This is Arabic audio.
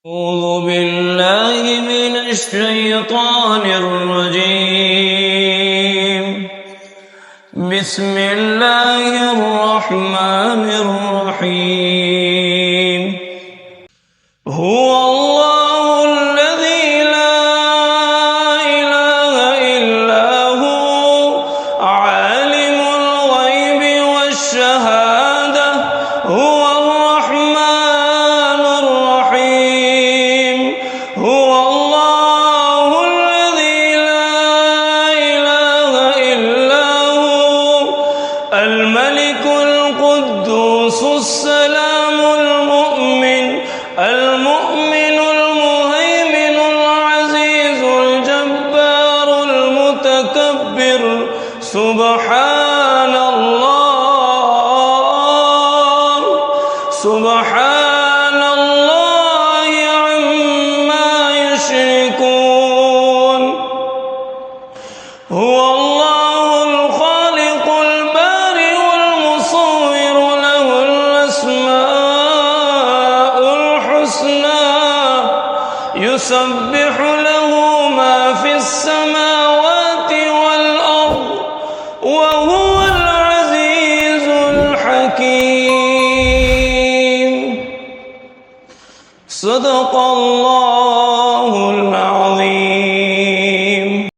أعوذ بالله من الشيطان الرجيم. بسم الله الرحمن الرحيم. هو الله الذي لا إله إلا هو عالم الغيب والشهادة هو الرحمن الرحيم. هو الله الذي لا إله إلا هو الملك القدوس السلام المؤمن المهيمن العزيز الجبار المتكبر سبحان الله سبحان الله عما يشركون. هو الله الخالق البارئ المصور له الأسماء الحسنى يسبح له ما في السماوات والأرض وهو العزيز الحكيم. صدق الله العظيم.